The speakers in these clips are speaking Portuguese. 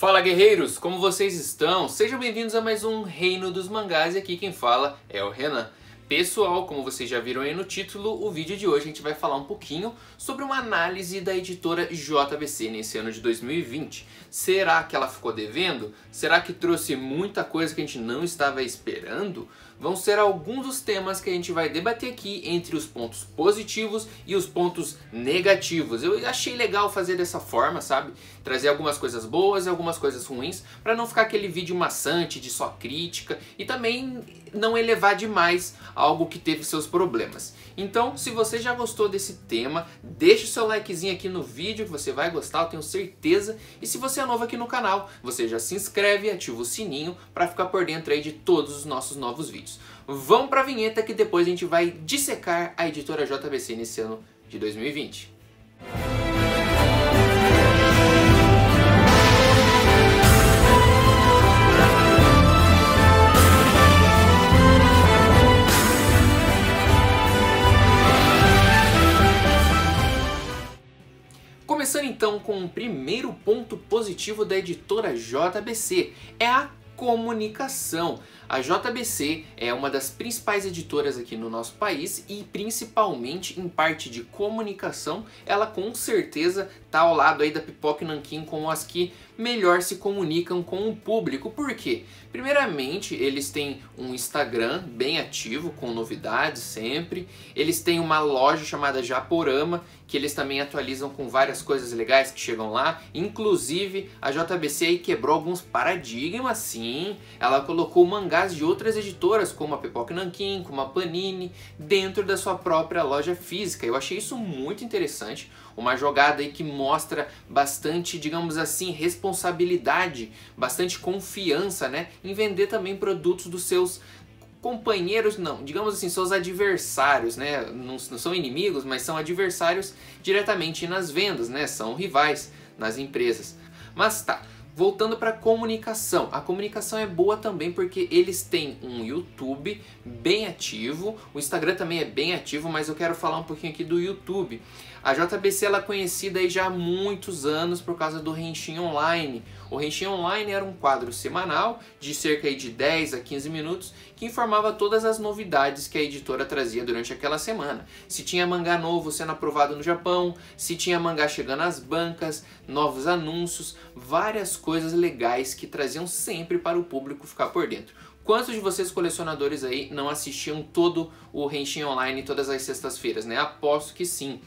Fala guerreiros, como vocês estão? Sejam bem-vindos a mais um Reino dos Mangás e aqui quem fala é o Renan. Pessoal, como vocês já viram aí no título, o vídeo de hoje a gente vai falar um pouquinho sobre uma análise da editora JBC nesse ano de 2020. Será que ela ficou devendo? Será que trouxe muita coisa que a gente não estava esperando? Vão ser alguns dos temas que a gente vai debater aqui entre os pontos positivos e os pontos negativos. Eu achei legal fazer dessa forma, sabe? Trazer algumas coisas boas e algumas coisas ruins, para não ficar aquele vídeo maçante de só crítica e também não elevar demais algo que teve seus problemas. Então, se você já gostou desse tema, deixa o seu likezinho aqui no vídeo que você vai gostar, eu tenho certeza. E se você é novo aqui no canal, você já se inscreve e ativa o sininho para ficar por dentro aí de todos os nossos novos vídeos. Vamos para a vinheta que depois a gente vai dissecar a editora JBC nesse ano de 2020. Começando então com o primeiro ponto positivo da editora JBC, é a comunicação. A JBC é uma das principais editoras aqui no nosso país e principalmente em parte de comunicação, ela com certeza está ao lado aí da Pipoca e Nanquim como as que melhor se comunicam com o público. Por quê? Primeiramente, eles têm um Instagram bem ativo, com novidades sempre. Eles têm uma loja chamada Japorama, que eles também atualizam com várias coisas legais que chegam lá. Inclusive, a JBC aí quebrou alguns paradigmas, sim. Ela colocou mangás de outras editoras, como a Pipoca e Nanquim, como a Panini, dentro da sua própria loja física. Eu achei isso muito interessante. Uma jogada aí que mostra bastante, digamos assim, responsabilidade, bastante confiança, né, em vender também produtos dos seus companheiros, não, digamos assim, seus adversários, né, não são inimigos, mas são adversários diretamente nas vendas, né, são rivais nas empresas. Mas tá, voltando para a comunicação é boa também porque eles têm um YouTube bem ativo, o Instagram também é bem ativo, mas eu quero falar um pouquinho aqui do YouTube. A JBC ela é conhecida aí já há muitos anos por causa do Henshin Online. O Henshin Online era um quadro semanal de cerca de 10 a 15 minutos que informava todas as novidades que a editora trazia durante aquela semana. Se tinha mangá novo sendo aprovado no Japão, se tinha mangá chegando às bancas, novos anúncios, várias coisas legais que traziam sempre para o público ficar por dentro. Quantos de vocês colecionadores aí não assistiam todo o Henshin Online todas as sextas-feiras, né? Aposto que sim.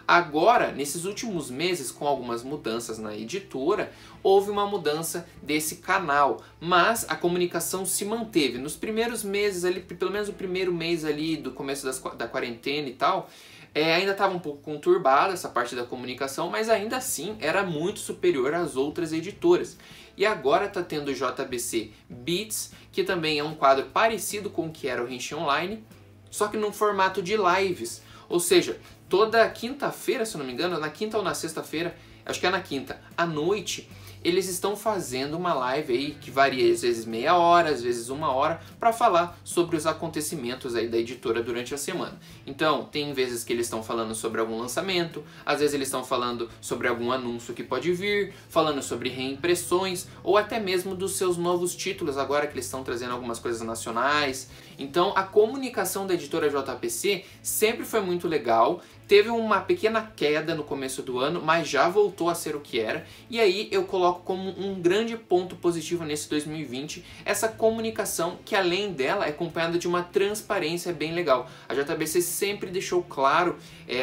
Agora, nesses últimos meses, com algumas mudanças na editora, houve uma mudança desse canal, mas a comunicação se manteve. Nos primeiros meses, ali, pelo menos o primeiro mês ali do começo da quarentena e tal, ainda estava um pouco conturbada essa parte da comunicação, mas ainda assim era muito superior às outras editoras. E agora está tendo o JBC Beats, que também é um quadro parecido com o que era o Henshin Online, só que num formato de lives. Ou seja, toda quinta-feira, se eu não me engano, na quinta ou na sexta-feira, acho que é na quinta, à noite, eles estão fazendo uma live aí que varia às vezes meia hora, às vezes uma hora, para falar sobre os acontecimentos aí da editora durante a semana. Então, tem vezes que eles estão falando sobre algum lançamento, às vezes eles estão falando sobre algum anúncio que pode vir, falando sobre reimpressões, ou até mesmo dos seus novos títulos, agora que eles estão trazendo algumas coisas nacionais. Então, a comunicação da editora JBC sempre foi muito legal. Teve uma pequena queda no começo do ano, mas já voltou a ser o que era. E aí eu coloco como um grande ponto positivo nesse 2020 essa comunicação que, além dela, é acompanhada de uma transparência bem legal. A JBC sempre deixou claro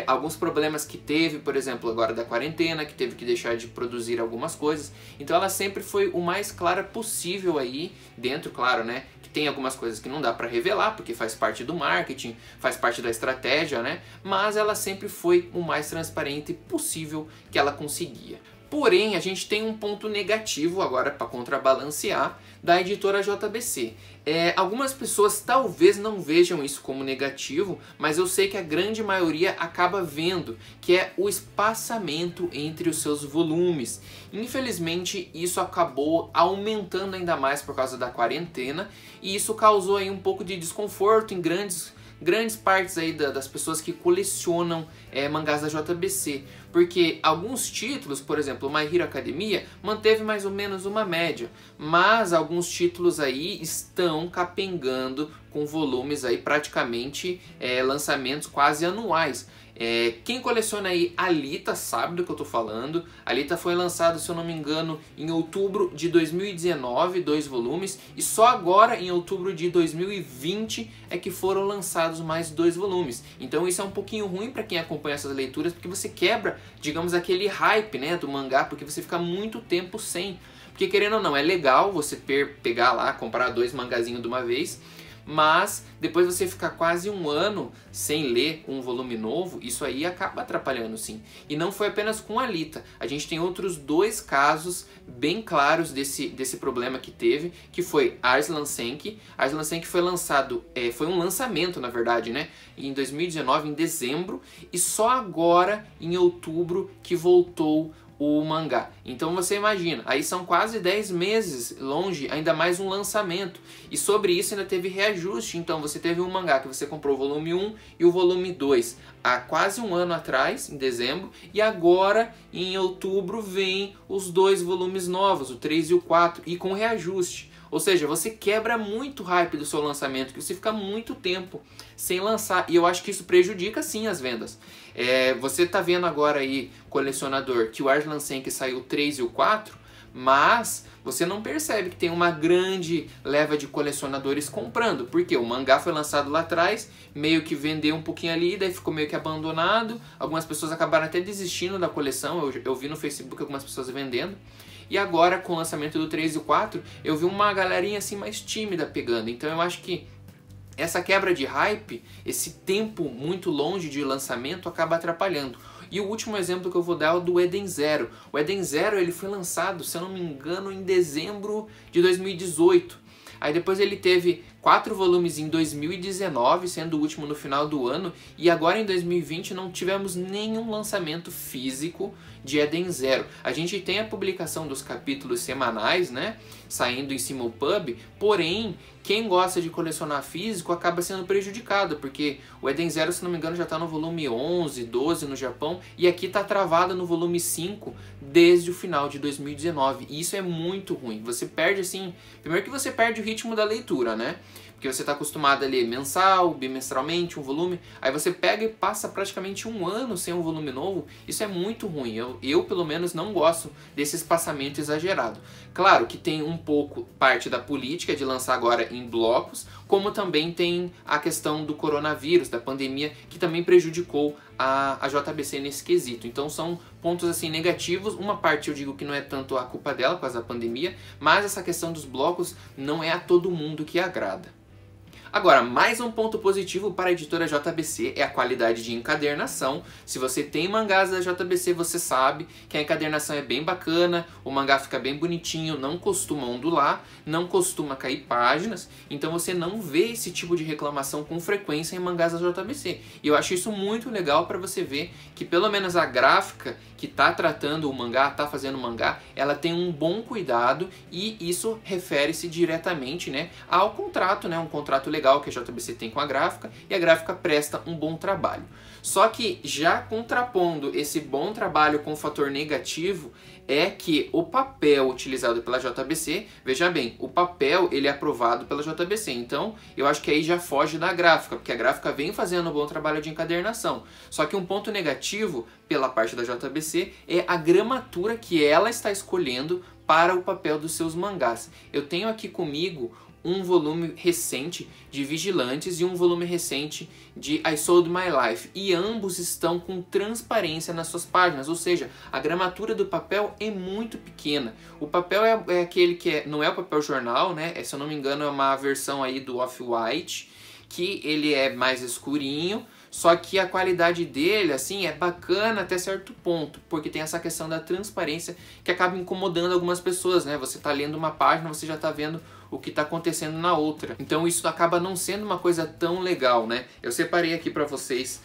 alguns problemas que teve, por exemplo, agora da quarentena, que teve que deixar de produzir algumas coisas. Então ela sempre foi o mais clara possível aí, dentro, claro, né? Tem algumas coisas que não dá para revelar, porque faz parte do marketing, faz parte da estratégia, né? Mas ela sempre foi o mais transparente possível que ela conseguia. Porém, a gente tem um ponto negativo agora para contrabalancear da editora JBC. Algumas pessoas talvez não vejam isso como negativo, mas eu sei que a grande maioria acaba vendo, que é o espaçamento entre os seus volumes. Infelizmente, isso acabou aumentando ainda mais por causa da quarentena, e isso causou aí um pouco de desconforto em grandes partes aí das pessoas que colecionam mangás da JBC. porque alguns títulos, por exemplo, My Hero Academia, manteve mais ou menos uma média, mas alguns títulos aí estão capengando com volumes aí praticamente lançamentos quase anuais. Quem coleciona aí Alita sabe do que eu tô falando. Alita foi lançado, se eu não me engano, em outubro de 2019, 2 volumes, e só agora em outubro de 2020 é que foram lançados mais 2 volumes. Então isso é um pouquinho ruim para quem acompanha essas leituras, porque você quebra, digamos, aquele hype, né, do mangá, porque você fica muito tempo sem. Porque querendo ou não, é legal você pegar lá, comprar 2 mangazinhos de uma vez, mas depois você ficar quase um ano sem ler um volume novo, isso aí acaba atrapalhando sim. E não foi apenas com Alita, a gente tem outros 2 casos bem claros desse problema que teve, que foi Arslan Senki. Arslan Senki foi lançado, foi um lançamento na verdade, né, em 2019, em dezembro, e só agora em outubro que voltou o mangá. Então você imagina, aí são quase 10 meses longe, ainda mais um lançamento. E sobre isso ainda teve reajuste, então você teve um mangá que você comprou o volume 1 e o volume 2 há quase um ano atrás, em dezembro, e agora em outubro vem os 2 volumes novos, o 3 e o 4, e com reajuste. Ou seja, você quebra muito o hype do seu lançamento, que você fica muito tempo sem lançar. E eu acho que isso prejudica sim as vendas. Você tá vendo agora aí, colecionador, que o Arslan Senki saiu o 3 e o 4, mas você não percebe que tem uma grande leva de colecionadores comprando. Porque o mangá foi lançado lá atrás, meio que vendeu um pouquinho ali, daí ficou meio que abandonado. Algumas pessoas acabaram até desistindo da coleção, eu vi no Facebook algumas pessoas vendendo. E agora, com o lançamento do 3 e o 4, eu vi uma galerinha assim mais tímida pegando. Então eu acho que essa quebra de hype, esse tempo muito longe de lançamento acaba atrapalhando. E o último exemplo que eu vou dar é o do Eden Zero. O Eden Zero ele foi lançado, se eu não me engano, em dezembro de 2018. Aí depois ele teve 4 volumes em 2019, sendo o último no final do ano, e agora em 2020 não tivemos nenhum lançamento físico de Eden Zero. A gente tem a publicação dos capítulos semanais, né, saindo em Simulpub, porém, quem gosta de colecionar físico acaba sendo prejudicado, porque o Eden Zero, se não me engano, já está no volume 11, 12 no Japão, e aqui está travado no volume 5 desde o final de 2019, e isso é muito ruim. Você perde assim, primeiro que você perde o ritmo da leitura, né? Porque você está acostumado a ler mensal, bimestralmente, um volume, aí você pega e passa praticamente um ano sem um volume novo. Isso é muito ruim, eu pelo menos não gosto desse espaçamento exagerado. Claro que tem um pouco parte da política de lançar agora em blocos, como também tem a questão do coronavírus, da pandemia, que também prejudicou a JBC nesse quesito. Então são pontos assim negativos. Uma parte eu digo que não é tanto a culpa dela por causa da pandemia, mas essa questão dos blocos não é a todo mundo que agrada. Agora, mais um ponto positivo para a editora JBC é a qualidade de encadernação. Se você tem mangás da JBC, você sabe que a encadernação é bem bacana, o mangá fica bem bonitinho, não costuma ondular, não costuma cair páginas, então você não vê esse tipo de reclamação com frequência em mangás da JBC. E eu acho isso muito legal para você ver que pelo menos a gráfica que está tratando o mangá, está fazendo o mangá, ela tem um bom cuidado e isso refere-se diretamente, né, ao contrato, né, um contrato legal que a JBC tem com a gráfica, e a gráfica presta um bom trabalho. Só que já contrapondo esse bom trabalho com o fator negativo é que o papel utilizado pela JBC, veja bem, o papel ele é aprovado pela JBC, então eu acho que aí já foge da gráfica, porque a gráfica vem fazendo um bom trabalho de encadernação. Só que um ponto negativo pela parte da JBC é a gramatura que ela está escolhendo para o papel dos seus mangás. Eu tenho aqui comigo um volume recente de Vigilantes e um volume recente de I Sold My Life, e ambos estão com transparência nas suas páginas, ou seja, a gramatura do papel é muito pequena. O papel é aquele que não é o papel jornal, né? Se eu não me engano é uma versão aí do Off-White, que ele é mais escurinho, só que a qualidade dele, assim, é bacana até certo ponto, porque tem essa questão da transparência que acaba incomodando algumas pessoas, né? Você tá lendo uma página, você já tá vendo o que está acontecendo na outra. Então isso acaba não sendo uma coisa tão legal, né? Eu separei aqui para vocês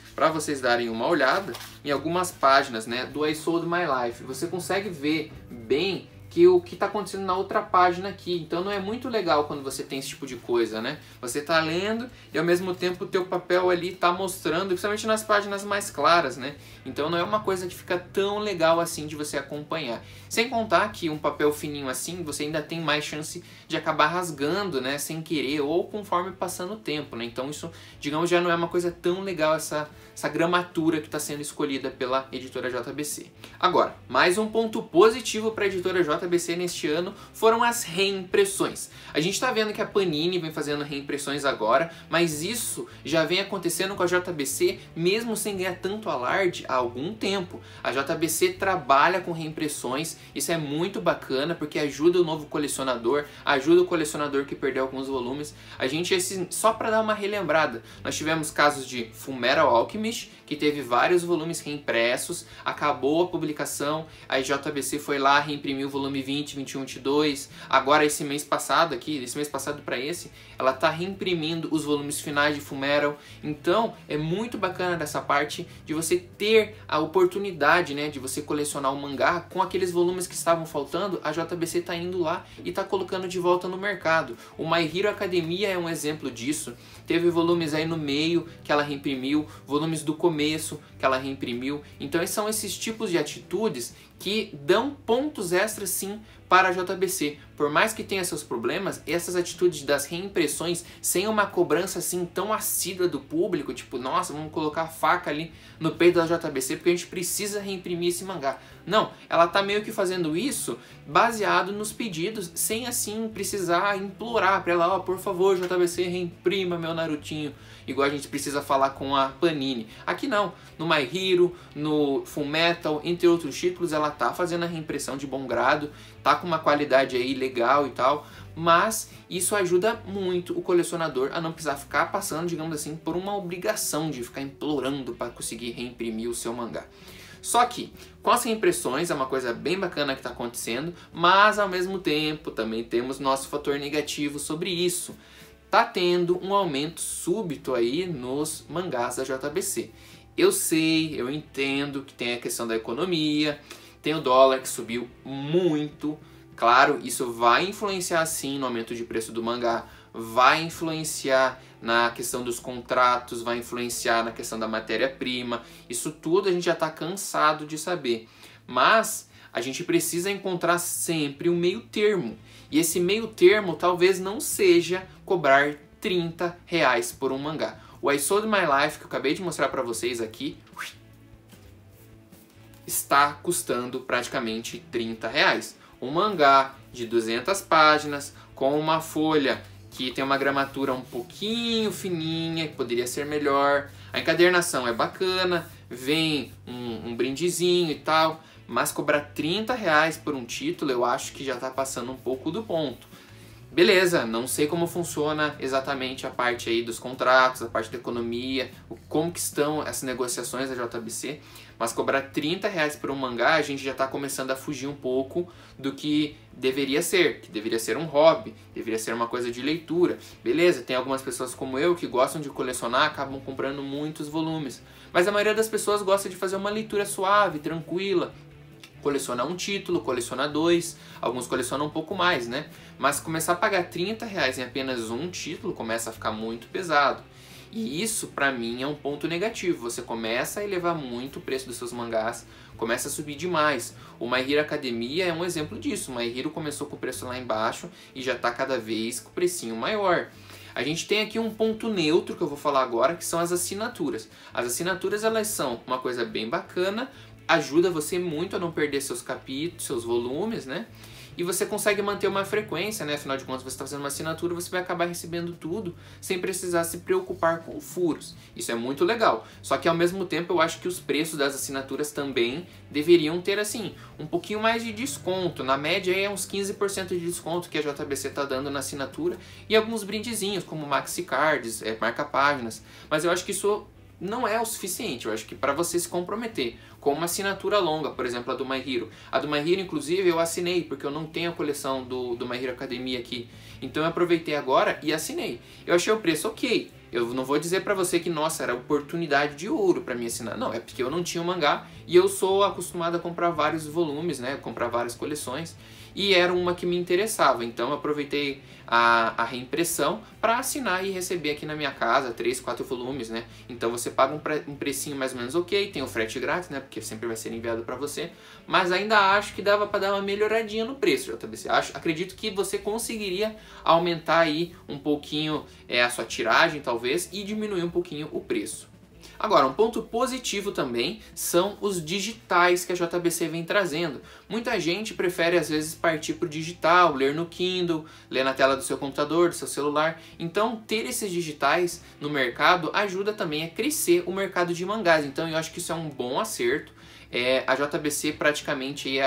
darem uma olhada em algumas páginas, né, do I Sold My Life. Você consegue ver bem que o que está acontecendo na outra página aqui. Então não é muito legal quando você tem esse tipo de coisa, né? Você está lendo e ao mesmo tempo o teu papel ali está mostrando, principalmente nas páginas mais claras, né? Então não é uma coisa que fica tão legal assim de você acompanhar. Sem contar que um papel fininho assim, você ainda tem mais chance de acabar rasgando, né? Sem querer ou conforme passando o tempo, né? Então isso, digamos, já não é uma coisa tão legal essa gramatura que está sendo escolhida pela editora JBC. Agora, mais um ponto positivo para a editora JBC neste ano foram as reimpressões. A gente está vendo que a Panini vem fazendo reimpressões agora, mas isso já vem acontecendo com a JBC mesmo sem ganhar tanto alarde há algum tempo. A JBC trabalha com reimpressões, isso é muito bacana porque ajuda o novo colecionador, ajuda o colecionador que perdeu alguns volumes. A gente, só para dar uma relembrada, nós tivemos casos de Fullmetal Alchemist, que teve vários volumes reimpressos, acabou a publicação, a JBC foi lá, reimprimiu o volume 20, 21, 22, agora esse mês passado aqui, desse mês passado para esse, ela está reimprimindo os volumes finais de Fullmetal. Então é muito bacana dessa parte de você ter a oportunidade, né, de você colecionar o mangá com aqueles volumes que estavam faltando. A JBC está indo lá e está colocando de volta no mercado. O My Hero Academia é um exemplo disso. Teve volumes aí no meio que ela reimprimiu, volumes do começo que ela reimprimiu. Então são esses tipos de atitudes que dão pontos extras sim para a JBC. Por mais que tenha seus problemas, essas atitudes das reimpressões sem uma cobrança assim tão assídua do público, tipo, nossa, vamos colocar a faca ali no peito da JBC porque a gente precisa reimprimir esse mangá. Não, ela tá meio que fazendo isso baseado nos pedidos, sem assim precisar implorar para ela, ó, por favor, JBC, reimprima meu Narutinho, igual a gente precisa falar com a Panini. Aqui não, no My Hero, no Fullmetal, entre outros títulos, ela tá fazendo a reimpressão de bom grado, tá com uma qualidade aí legal e tal, mas isso ajuda muito o colecionador a não precisar ficar passando, digamos assim, por uma obrigação de ficar implorando para conseguir reimprimir o seu mangá. Só que com as reimpressões é uma coisa bem bacana que está acontecendo, mas ao mesmo tempo também temos nosso fator negativo sobre isso. Tá tendo um aumento súbito aí nos mangás da JBC. Eu sei, eu entendo que tem a questão da economia, tem o dólar que subiu muito. Claro, isso vai influenciar sim no aumento de preço do mangá, vai influenciar na questão dos contratos, vai influenciar na questão da matéria-prima. Isso tudo a gente já está cansado de saber. Mas a gente precisa encontrar sempre um meio termo. E esse meio termo talvez não seja cobrar R$30 por um mangá. O I Sold My Life, que eu acabei de mostrar para vocês aqui, está custando praticamente R$30. Um mangá de 200 páginas, com uma folha que tem uma gramatura um pouquinho fininha, que poderia ser melhor. A encadernação é bacana, vem um brindezinho e tal, mas cobrar R$30 por um título eu acho que já está passando um pouco do ponto. Beleza, não sei como funciona exatamente a parte aí dos contratos, a parte da economia, como que estão essas negociações da JBC, mas cobrar R$30 por um mangá, a gente já está começando a fugir um pouco do que deveria ser um hobby, deveria ser uma coisa de leitura. Beleza, tem algumas pessoas como eu que gostam de colecionar, acabam comprando muitos volumes, mas a maioria das pessoas gosta de fazer uma leitura suave, tranquila, colecionar um título, colecionar dois, alguns colecionam um pouco mais, né? Mas começar a pagar R$30 em apenas um título começa a ficar muito pesado. E isso, pra mim, é um ponto negativo. Você começa a elevar muito o preço dos seus mangás, começa a subir demais. O My Hero Academia é um exemplo disso. O My Hero começou com o preço lá embaixo e já tá cada vez com o precinho maior. A gente tem aqui um ponto neutro que eu vou falar agora, que são as assinaturas. As assinaturas, elas são uma coisa bem bacana, ajuda você muito a não perder seus capítulos, seus volumes, né? E você consegue manter uma frequência, né? Afinal de contas, você está fazendo uma assinatura, você vai acabar recebendo tudo sem precisar se preocupar com furos. Isso é muito legal. Só que ao mesmo tempo eu acho que os preços das assinaturas também deveriam ter, assim, um pouquinho mais de desconto. Na média é uns 15% de desconto que a JBC está dando na assinatura e alguns brindezinhos, como Maxi Cards, marca-páginas. Mas eu acho que isso não é o suficiente. Eu acho que para você se comprometer com uma assinatura longa, por exemplo, a do My Hero. A do My Hero, inclusive, eu assinei, porque eu não tenho a coleção do My Hero Academia aqui. Então eu aproveitei agora e assinei. Eu achei o preço ok. Eu não vou dizer pra você que, nossa, era oportunidade de ouro pra mim assinar. Não, é porque eu não tinha o mangá e eu sou acostumado a comprar vários volumes, né? Comprar várias coleções. e era uma que me interessava, então eu aproveitei a reimpressão para assinar e receber aqui na minha casa 3, 4 volumes, né? Então você paga um precinho mais ou menos ok, tem o frete grátis, né? Porque sempre vai ser enviado para você, mas ainda acho que dava para dar uma melhoradinha no preço, JBC. Acredito que você conseguiria aumentar aí um pouquinho a sua tiragem, talvez, e diminuir um pouquinho o preço. Agora, um ponto positivo também são os digitais que a JBC vem trazendo. Muita gente prefere às vezes partir para o digital, ler no Kindle, ler na tela do seu computador, do seu celular. Então, ter esses digitais no mercado ajuda também a crescer o mercado de mangás. Então, eu acho que isso é um bom acerto. A JBC praticamente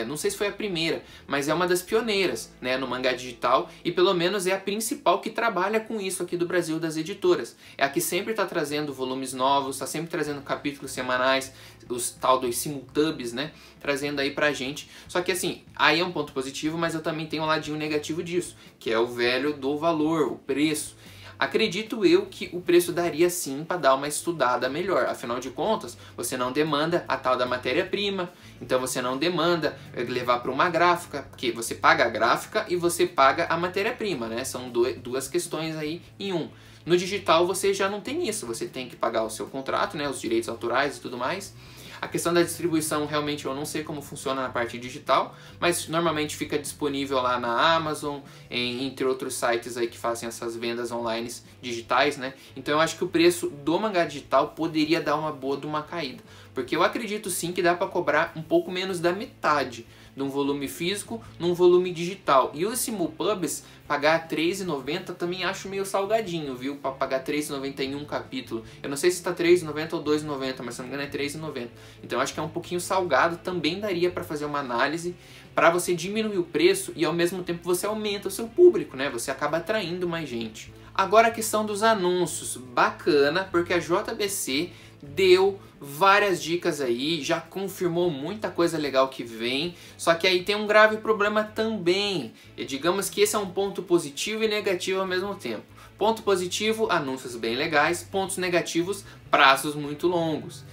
não sei se foi a primeira, mas é uma das pioneiras, né, no mangá digital, e pelo menos é a principal que trabalha com isso aqui do Brasil, das editoras. É a que sempre está trazendo volumes novos, está sempre trazendo capítulos semanais, os tal dos simultubs, né, trazendo aí pra gente. Só que assim, aí é um ponto positivo, mas eu também tenho um ladinho negativo disso, que é o velho do valor, o preço. Acredito eu que o preço daria sim para dar uma estudada melhor. Afinal de contas, você não demanda a tal da matéria-prima, então você não demanda levar para uma gráfica, porque você paga a gráfica e você paga a matéria-prima, né? São duas questões aí em um. No digital você já não tem isso, você tem que pagar o seu contrato, né? Os direitos autorais e tudo mais. A questão da distribuição realmente eu não sei como funciona na parte digital, mas normalmente fica disponível lá na Amazon, entre outros sites aí que fazem essas vendas online digitais, né? Então eu acho que o preço do mangá digital poderia dar uma boa de uma caída, porque eu acredito sim que dá para cobrar um pouco menos da metade de um volume físico num volume digital. E os simulpubs, pagar R$3,90 também acho meio salgadinho, viu? Para pagar R$3,90 em um capítulo. Eu não sei se está R$3,90 ou R$2,90, mas se não me engano é R$3,90. Então acho que é um pouquinho salgado, também daria para fazer uma análise para você diminuir o preço e ao mesmo tempo você aumenta o seu público, né? Você acaba atraindo mais gente. Agora a questão dos anúncios, bacana, porque a JBC deu várias dicas aí, já confirmou muita coisa legal que vem, só que aí tem um grave problema também. E digamos que esse é um ponto positivo e negativo ao mesmo tempo. Ponto positivo, anúncios bem legais. Pontos negativos, prazos muito longos.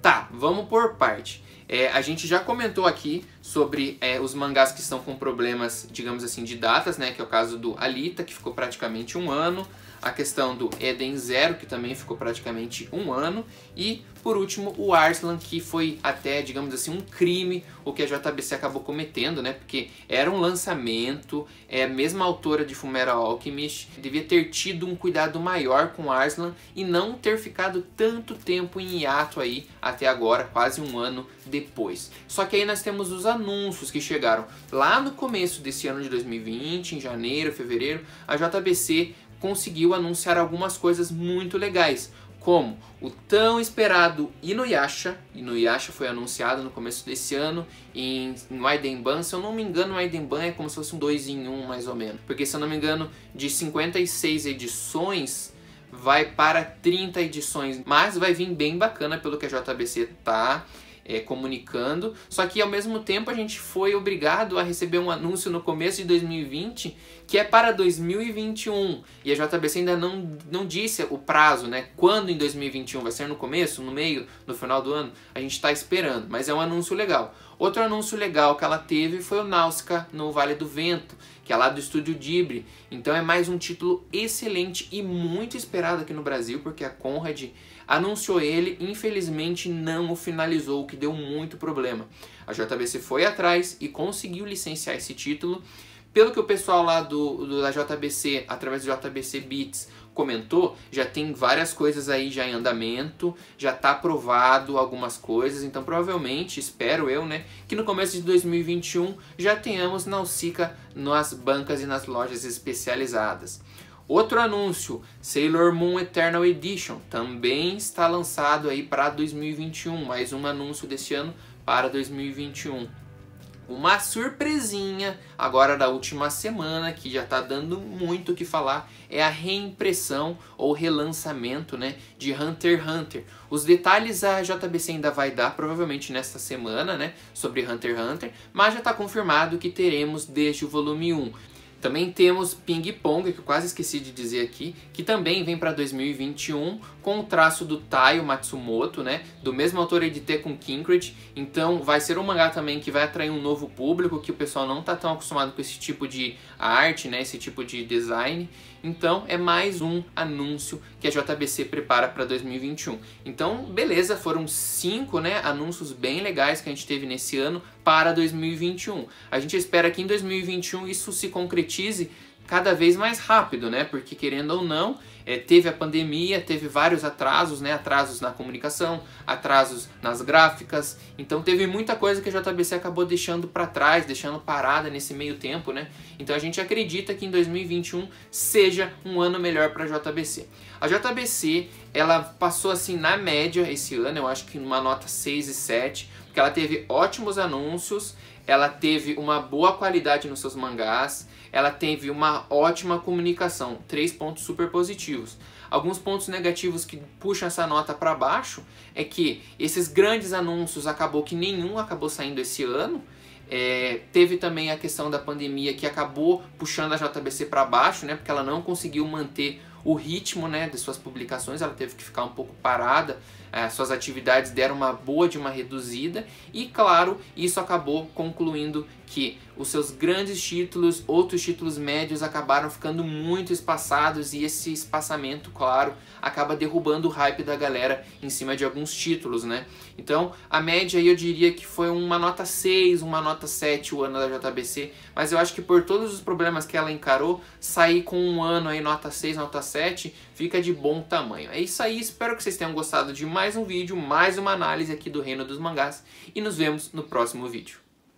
Tá, vamos por parte. A gente já comentou aqui sobre os mangás que estão com problemas, digamos assim, de datas, né? Que é o caso do Alita, que ficou praticamente 1 ano. A questão do Eden Zero, que também ficou praticamente 1 ano. E, por último, o Arslan, que foi até, digamos assim, um crime o que a JBC acabou cometendo, né? Porque era um lançamento, a mesma autora de Fullmetal Alchemist devia ter tido um cuidado maior com o Arslan e não ter ficado tanto tempo em hiato aí até agora, quase 1 ano depois. Só que aí nós temos os anúncios que chegaram lá no começo desse ano de 2020, em janeiro, fevereiro, a JBC conseguiu anunciar algumas coisas muito legais, como o tão esperado Inuyasha. Inuyasha foi anunciado no começo desse ano em Waidenban. Se eu não me engano, o Waidenban é como se fosse um 2 em 1 mais ou menos, porque se eu não me engano, de 56 edições vai para 30 edições, mas vai vir bem bacana pelo que a JBC tá comunicando. Só que ao mesmo tempo a gente foi obrigado a receber um anúncio no começo de 2020 que é para 2021 e a JBC ainda não disse o prazo, né? Quando em 2021 vai ser, no começo, no meio, no final do ano, a gente está esperando, mas é um anúncio legal. Outro anúncio legal que ela teve foi o Náusea no Vale do Vento, que é lá do estúdio Ghibli. Então é mais um título excelente e muito esperado aqui no Brasil, porque a Conrad anunciou ele, infelizmente não o finalizou, o que deu muito problema. A JBC foi atrás e conseguiu licenciar esse título. Pelo que o pessoal lá da JBC, através do JBC Beats, comentou, já tem várias coisas aí já em andamento, já está aprovado algumas coisas, então provavelmente, espero eu, né, que no começo de 2021 já tenhamos Nausicaa nas bancas e nas lojas especializadas. Outro anúncio, Sailor Moon Eternal Edition, também está lançado aí para 2021, mais um anúncio desse ano para 2021. Uma surpresinha agora da última semana, que já está dando muito o que falar, é a reimpressão ou relançamento, né, de Hunter x Hunter. Os detalhes a JBC ainda vai dar provavelmente nesta semana, né, sobre Hunter x Hunter, mas já está confirmado que teremos desde o volume 1. Também temos Ping Pong, que eu quase esqueci de dizer aqui, que também vem para 2021 com o traço do Taiyo Matsumoto, né? Do mesmo autor aí de Tekken Kinkred. Então vai ser um mangá também que vai atrair um novo público, que o pessoal não está tão acostumado com esse tipo de arte, né? Esse tipo de design. Então é mais um anúncio que a JBC prepara para 2021. Então beleza, foram 5, né, anúncios bem legais que a gente teve nesse ano para 2021. A gente espera que em 2021 isso se concretize cada vez mais rápido, né? Porque querendo ou não, teve a pandemia, teve vários atrasos, né? Atrasos na comunicação, atrasos nas gráficas. Então teve muita coisa que a JBC acabou deixando para trás, deixando parada nesse meio tempo, né? Então a gente acredita que em 2021 seja um ano melhor para a JBC. A JBC, ela passou assim na média esse ano, eu acho que numa nota 6 e 7, porque ela teve ótimos anúncios, ela teve uma boa qualidade nos seus mangás, ela teve uma ótima comunicação, 3 pontos super positivos. Alguns pontos negativos que puxam essa nota para baixo é que esses grandes anúncios acabou que nenhum acabou saindo esse ano. Teve também a questão da pandemia que acabou puxando a JBC para baixo, né, porque ela não conseguiu manter o ritmo, né, de suas publicações, ela teve que ficar um pouco parada, suas atividades deram uma boa de uma reduzida e, claro, isso acabou concluindo que os seus grandes títulos, outros títulos médios acabaram ficando muito espaçados e esse espaçamento, claro, acaba derrubando o hype da galera em cima de alguns títulos, né? Então, a média aí eu diria que foi uma nota 6, uma nota 7 o ano da JBC, mas eu acho que por todos os problemas que ela encarou, sair com um ano aí nota 6, nota 7, fica de bom tamanho. É isso aí, espero que vocês tenham gostado de mais um vídeo, mais uma análise aqui do Reino dos Mangás e nos vemos no próximo vídeo.